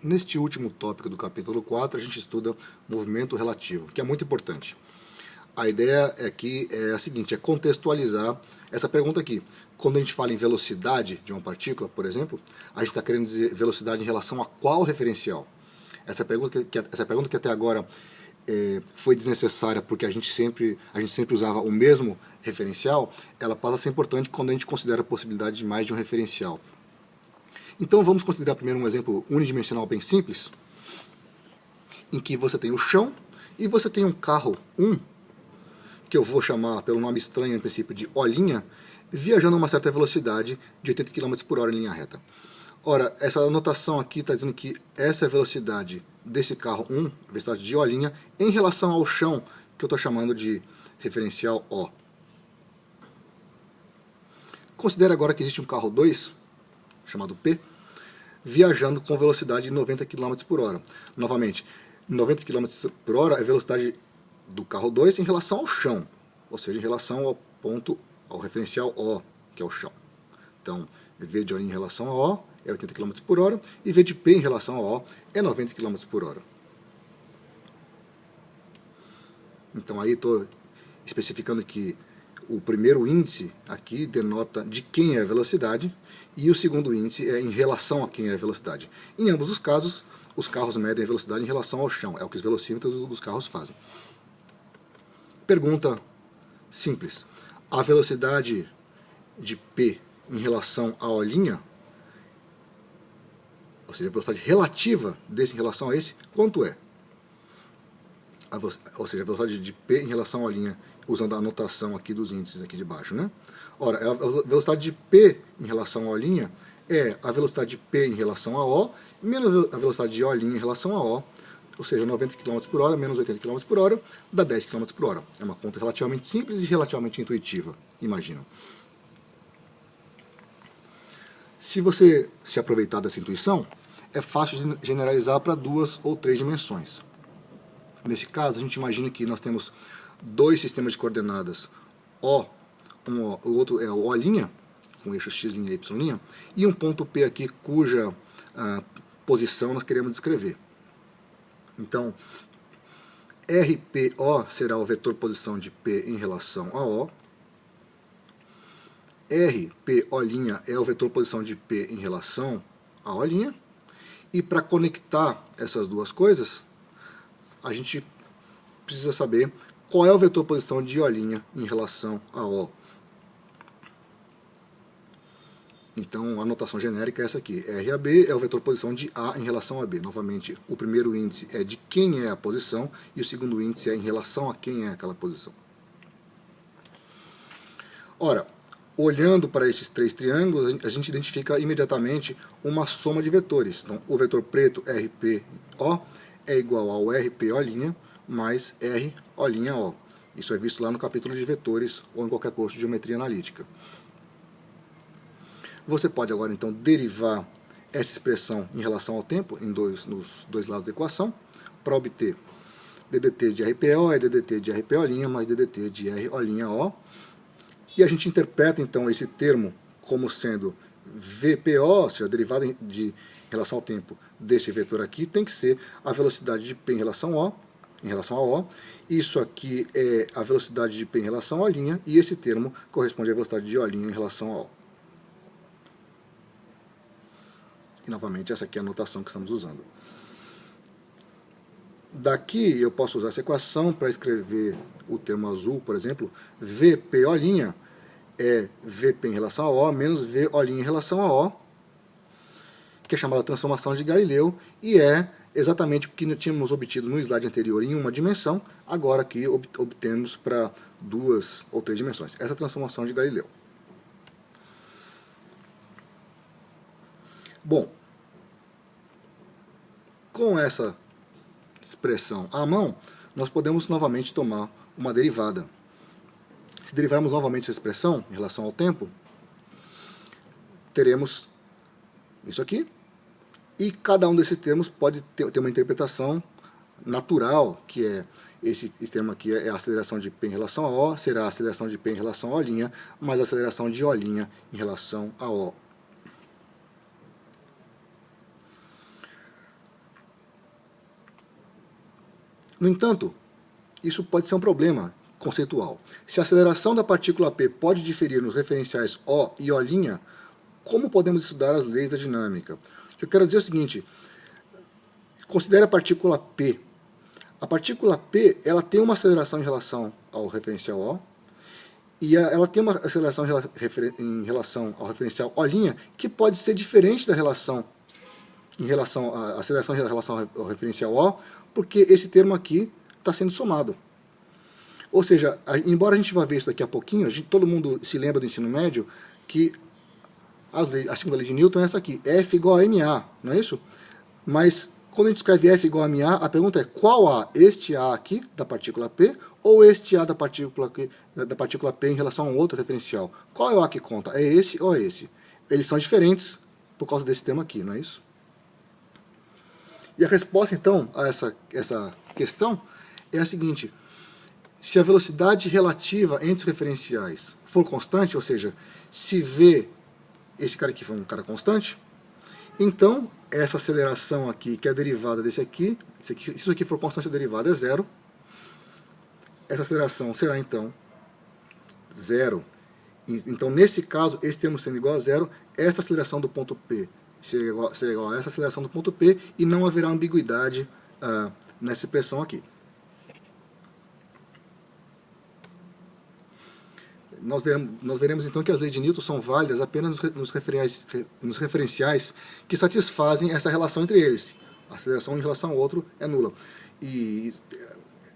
Neste último tópico do capítulo 4, a gente estuda movimento relativo, que é muito importante. A ideia aqui é a seguinte, é contextualizar essa pergunta aqui. Quando a gente fala em velocidade de uma partícula, por exemplo, a gente está querendo dizer velocidade em relação a qual referencial? Essa pergunta que até agora foi desnecessária porque a gente sempre usava o mesmo referencial, ela passa a ser importante quando a gente considera a possibilidade de mais de um referencial. Então vamos considerar primeiro um exemplo unidimensional bem simples, em que você tem o chão e você tem um carro 1, que eu vou chamar pelo nome estranho, em princípio, de O', viajando a uma certa velocidade de 80 km por hora em linha reta. Ora, essa anotação aqui está dizendo que essa é a velocidade desse carro 1, a velocidade de O', em relação ao chão, que eu estou chamando de referencial O. Considere agora que existe um carro 2, chamado P, viajando com velocidade de 90 km por hora. Novamente, 90 km por hora é a velocidade do carro 2 em relação ao chão, ou seja, em relação ao referencial O, que é o chão. Então, V de O em relação a O é 80 km por hora, e V de P em relação a O é 90 km por hora. Então aí estou especificando que o primeiro índice aqui denota de quem é a velocidade, e o segundo índice é em relação a quem é a velocidade. Em ambos os casos, os carros medem a velocidade em relação ao chão, é o que os velocímetros dos carros fazem. Pergunta simples. A velocidade de P em relação a O', ou seja, a velocidade relativa desse em relação a esse, quanto é? Ou seja, a velocidade de P em relação a O', usando a anotação aqui dos índices aqui de baixo, né? Ora, a velocidade de P em relação a O' é a velocidade de P em relação a O, menos a velocidade de O' em relação a O, ou seja, 90 km por hora menos 80 km por hora, dá 10 km por hora. É uma conta relativamente simples e relativamente intuitiva, imagino. Se você se aproveitar dessa intuição, é fácil generalizar para 2 ou 3 dimensões. Nesse caso, a gente imagina que nós temos dois sistemas de coordenadas O, o outro é o O', com eixo x' e y', e um ponto P aqui cuja posição nós queremos descrever. Então, RPO será o vetor posição de P em relação a O, RPO' é o vetor posição de P em relação a O', e para conectar essas duas coisas, a gente precisa saber qual é o vetor posição de O' em relação a O. Então, a notação genérica é essa aqui. RAB é o vetor posição de A em relação a B. Novamente, o primeiro índice é de quem é a posição e o segundo índice é em relação a quem é aquela posição. Ora, olhando para esses 3 triângulos, a gente identifica imediatamente uma soma de vetores. Então, o vetor preto, RPO, é igual ao RPO' mais RO'. Isso é visto lá no capítulo de vetores ou em qualquer curso de geometria analítica. Você pode agora então derivar essa expressão em relação ao tempo nos dois lados da equação para obter DDT de RPO é DDT de RPO' mais DDT de RO'. E a gente interpreta então esse termo como sendo VPO, ou seja, a derivada em relação ao tempo desse vetor aqui tem que ser a velocidade de P em relação a O. Isso aqui é a velocidade de P em relação a O', e esse termo corresponde à velocidade de O' em relação a O. E novamente essa aqui é a notação que estamos usando. Daqui eu posso usar essa equação para escrever o termo azul, por exemplo, VPO' é VP em relação a O menos VO' em relação a O, que é chamada transformação de Galileu, e é exatamente o que nós tínhamos obtido no slide anterior em uma dimensão, agora aqui obtemos para 2 ou 3 dimensões. Essa transformação de Galileu. Bom, com essa expressão à mão, nós podemos novamente tomar uma derivada. Se derivarmos novamente essa expressão em relação ao tempo, teremos isso aqui, e cada um desses termos pode ter uma interpretação natural, que é esse termo aqui é a aceleração de P em relação a O, será a aceleração de P em relação a O', mais a aceleração de O' em relação a O. No entanto, isso pode ser um problema conceitual. Se a aceleração da partícula P pode diferir nos referenciais O e O', como podemos estudar as leis da dinâmica? O que eu quero dizer é o seguinte, considere a partícula P. A partícula P ela tem uma aceleração em relação ao referencial O, e ela tem uma aceleração em relação ao referencial O', que pode ser diferente da relação em relação à aceleração em relação ao referencial O, porque esse termo aqui está sendo somado. Ou seja, embora a gente vá ver isso daqui a pouquinho, todo mundo se lembra do ensino médio que a segunda lei de Newton é essa aqui, F igual a ma, não é isso? Mas quando a gente escreve F igual a ma, a pergunta é qual A? Este A aqui, da partícula P, ou este A da partícula P em relação a um outro referencial? Qual é o A que conta? É esse ou é esse? Eles são diferentes por causa desse termo aqui, não é isso? E a resposta, então, a essa questão é a seguinte. Se a velocidade relativa entre os referenciais for constante, ou seja, se V, esse cara aqui for um cara constante, então essa aceleração aqui, que é a derivada desse aqui, se isso aqui for constante, a derivada é zero. Essa aceleração será, então, zero. Então, nesse caso, esse termo sendo igual a zero, essa aceleração do ponto P será igual a essa aceleração do ponto P e não haverá ambiguidade nessa expressão aqui. Nós veremos então que as leis de Newton são válidas apenas nos referenciais que satisfazem essa relação entre eles. A aceleração em relação ao outro é nula. E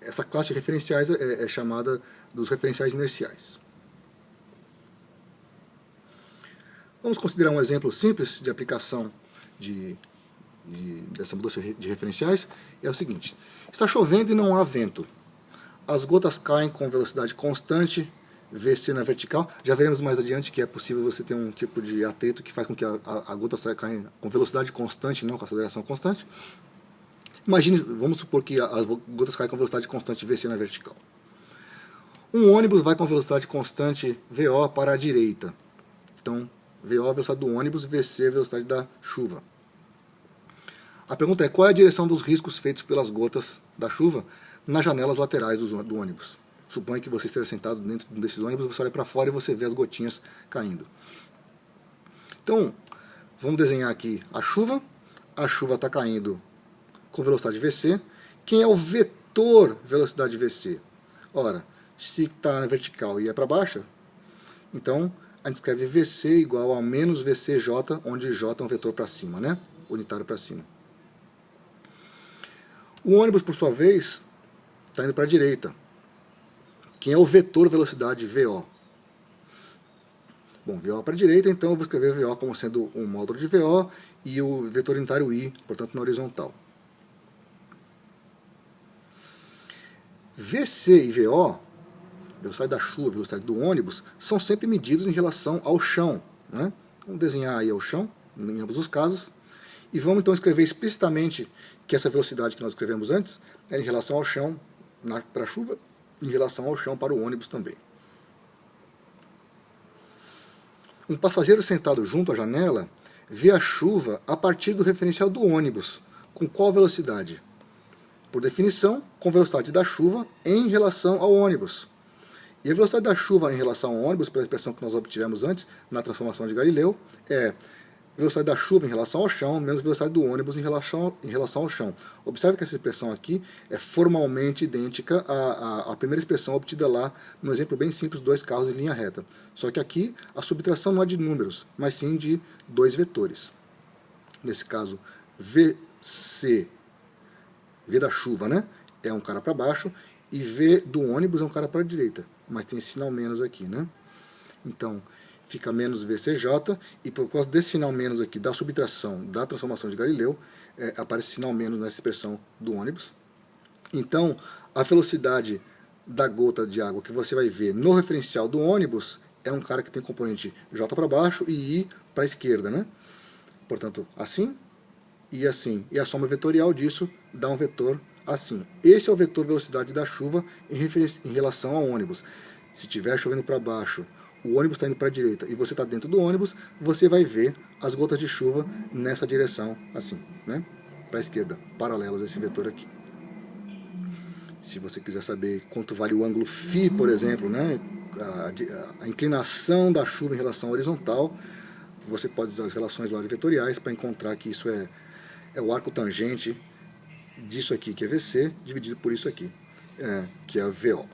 essa classe de referenciais é chamada dos referenciais inerciais. Vamos considerar um exemplo simples de aplicação dessa mudança de referenciais. É o seguinte, está chovendo e não há vento. As gotas caem com velocidade constante, VC na vertical. Já veremos mais adiante que é possível você ter um tipo de atrito que faz com que a gota caia com velocidade constante, não com aceleração constante. Imagine, vamos supor que as gotas caem com velocidade constante VC na vertical. Um ônibus vai com velocidade constante VO para a direita. Então, VO é a velocidade do ônibus, VC é a velocidade da chuva. A pergunta é, qual é a direção dos riscos feitos pelas gotas da chuva nas janelas laterais do ônibus? Suponha que você esteja sentado dentro desses ônibus, você olha para fora e você vê as gotinhas caindo. Então, vamos desenhar aqui a chuva está caindo com velocidade VC. Quem é o vetor velocidade VC? Ora, se está na vertical e é para baixo, então a gente escreve VC igual a menos VCJ, onde J é um vetor para cima, né? Unitário para cima. O ônibus, por sua vez, está indo para a direita. Quem é o vetor velocidade VO? Bom, VO para a direita, então eu vou escrever VO como sendo um módulo de VO e o vetor unitário I, portanto, na horizontal. VC e VO, velocidade da chuva e velocidade do ônibus, são sempre medidos em relação ao chão, né? Vamos desenhar aí o chão, em ambos os casos, e vamos então escrever explicitamente que essa velocidade que nós escrevemos antes é em relação ao chão para a chuva, em relação ao chão para o ônibus também. Um passageiro sentado junto à janela vê a chuva a partir do referencial do ônibus. Com qual velocidade? Por definição, com velocidade da chuva em relação ao ônibus. E a velocidade da chuva em relação ao ônibus, pela expressão que nós obtivemos antes, na transformação de Galileu, é velocidade da chuva em relação ao chão, menos velocidade do ônibus em relação ao chão. Observe que essa expressão aqui é formalmente idêntica à primeira expressão obtida lá no exemplo bem simples, dois carros em linha reta. Só que aqui a subtração não é de números, mas sim de dois vetores. Nesse caso, VC, V da chuva, né, é um cara para baixo, e V do ônibus é um cara para a direita, mas tem esse sinal menos aqui, né? Então, fica menos VCJ, e por causa desse sinal menos aqui, da subtração da transformação de Galileu, aparece sinal menos nessa expressão do ônibus. Então, a velocidade da gota de água que você vai ver no referencial do ônibus é um cara que tem componente J para baixo e I para a esquerda, né? Portanto, assim e assim. E a soma vetorial disso dá um vetor assim. Esse é o vetor velocidade da chuva em relação ao ônibus. Se estiver chovendo para baixo, o ônibus está indo para a direita e você está dentro do ônibus, você vai ver as gotas de chuva nessa direção, assim, né? Para a esquerda, paralelas a esse vetor aqui. Se você quiser saber quanto vale o ângulo φ, por exemplo, né, a inclinação da chuva em relação à horizontal, você pode usar as relações lá vetoriais para encontrar que isso é o arco tangente disso aqui, que é VC, dividido por isso aqui, que é VO.